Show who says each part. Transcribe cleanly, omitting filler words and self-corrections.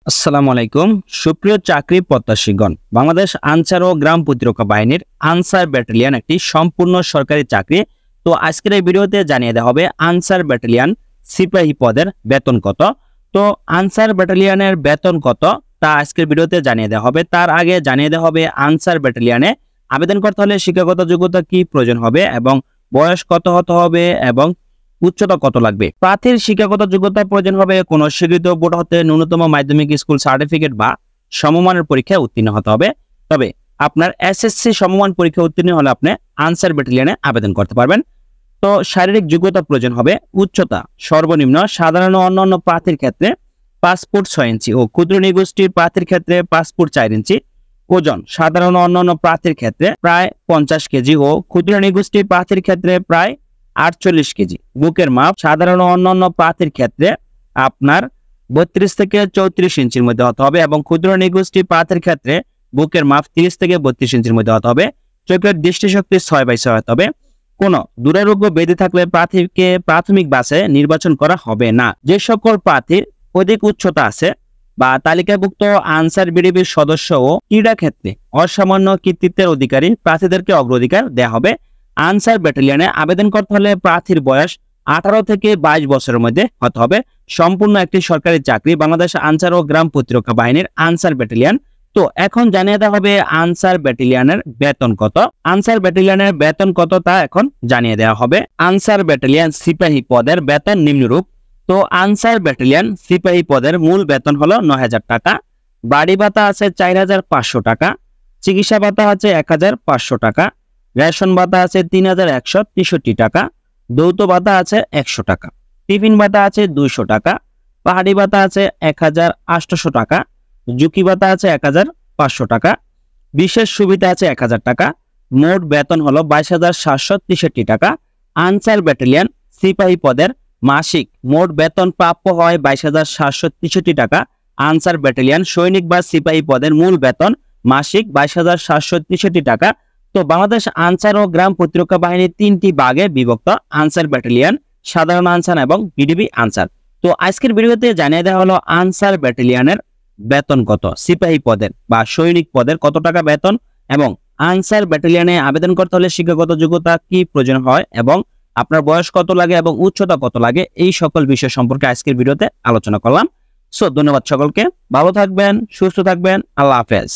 Speaker 1: আসসালামু আলাইকুম সুপ্রিয় চাকরি প্রত্যাশীগণ। বাংলাদেশ আনসার ও গ্রাম প্রতিরক্ষা বাহিনীর আনসার ব্যাটালিয়ন একটি সম্পূর্ণ সরকারি চাকরি। তো আজকের এই ভিডিওতে জানিয়ে দেওয়া হবে আনসার ব্যাটালিয়ন সিপাহী পদের বেতন কত। তো আনসার ব্যাটালিয়নের বেতন কত তা আজকের ভিডিওতে জানিয়ে দেওয়া হবে। তার আগে জানিয়ে দেওয়া হবে আনসার ব্যাটালিয়নে আবেদন করতে হলে শিক্ষাগত যোগ্যতা কি প্রয়োজন হবে এবং বয়স কত হতে হবে এবং উচ্চতা কত লাগবে। প্রার্থীর শিক্ষাগত যোগ্যতা প্রয়োজন হবে কোন স্বীকৃত বোর্ড হতে ন্যূনতম মাধ্যমিক স্কুল সার্টিফিকেট বা সমমানের পরীক্ষায় উত্তীর্ণ হতে হবে। তবে আপনার এসএসসি সমমান পরীক্ষা উত্তীর্ণ হলে আপনি আনসার ব্যাটালিয়নে আবেদন করতে পারবেন। তো শারীরিক যোগ্যতা প্রয়োজন হবে উচ্চতা সর্বনিম্ন সাধারণ ও অন্যান্য প্রার্থীর ক্ষেত্রে 5 ফুট 6 ইঞ্চি ও ক্ষুদ্র নৃগোষ্ঠীর প্রার্থীর ক্ষেত্রে 5 ফুট 4 ইঞ্চি। ওজন সাধারণ ও অন্যান্য প্রার্থীর ক্ষেত্রে প্রায় 50 কেজি ও ক্ষুদ্র নৃগোষ্ঠীর প্রার্থীর ক্ষেত্রে প্রায় 48 কেজি। বুকের মাপ সাধারণ ও অন্যান্য প্রার্থীর ক্ষেত্রে আপনার 32 থেকে 34 ইঞ্চির মধ্যে হতে হবে এবং ক্ষুদ্র নৃগোষ্ঠী প্রার্থীর ক্ষেত্রে বুকের মাপ 30 থেকে 32 ইঞ্চির মধ্যে হতে হবে। চোখের দৃষ্টিশক্তি 6/6 হতে হবে। কোন দুরারোগ্য ব্যাধি থাকলে প্রার্থীকে প্রাথমিক বাসে নির্বাচন করা হবে না। যে সকল প্রার্থীর অধিক উচ্চতা আছে বা তালিকাভুক্ত আনসার বিডিবির সদস্য ও ক্রীড়া ক্ষেত্রে অসামান্য কৃতিত্বের অধিকারী প্রার্থীদেরকে অগ্রাধিকার দেওয়া হবে। আনসার ব্যাটালিয়নে আবেদন করতে হলে প্রার্থীর বয়স 18 থেকে 22 বছরের মধ্যে হতে হবে। সম্পূর্ণ একটি সরকারি চাকরি বাংলাদেশ আনসার ও গ্রাম প্রতিরক্ষা বাহিনীর আনসার ব্যাটালিয়ন। তো এখন জানিয়ে দেওয়া হবে আনসার ব্যাটালিয়নের বেতন কত। আনসার ব্যাটালিয়নের বেতন কত তা এখন জানিয়ে দেওয়া হবে। আনসার ব্যাটালিয়ন সিপাহী পদের বেতন নিম্নরূপ। তো আনসার ব্যাটালিয়ন সিপাহী পদের মূল বেতন হলো 9000 টাকা। বাড়ি ভাতা আছে 4500 টাকা। চিকিৎসা ভাতা আছে 1500 টাকা। রেশন ভাতা আছে 3163 টাকা। যৌথ ভাতা আছে 100 টাকা। টিফিন ভাতা আছে 200 টাকা। পাহাড়ি ভাতা আছে 1800 টাকা। ঝুঁকি ভাতা আছে 1500 টাকা। বিশেষ সুবিধা আছে 1000 টাকা। মোট বেতন হলো 22763 টাকা। আনসার ব্যাটালিয়ন সিপাহী পদের মাসিক মোট বেতন প্রাপ্য হয় 22763 টাকা। আনসার ব্যাটালিয়ন সৈনিক বা সিপাহী পদের মূল বেতন মাসিক 22763 টাকা। তো বাংলাদেশ আনসার ও গ্রাম প্রতিরক্ষা বাহিনীর 3টি ভাগে বিভক্ত আনসার ব্যাটালিয়ন, সাধারণ আনসার এবং বিডিবি আনসার। তো আজকের ভিডিওতে জানিয়ে দেওয়া হলো আনসার ব্যাটালিয়নের বেতন কত, সিপাহী পদের বা সৈনিক পদের কত টাকা বেতন এবং আনসার ব্যাটালিয়নে আবেদন করতে হলে শিক্ষাগত যোগ্যতা কি প্রয়োজন হয় এবং আপনার বয়স কত লাগে এবং উচ্চতা কত লাগে, এই সকল বিষয় সম্পর্কে আজকের ভিডিওতে আলোচনা করলাম। সো ধন্যবাদ সকলকে, ভালো থাকবেন, সুস্থ থাকবেন, আল্লাহ হাফেজ।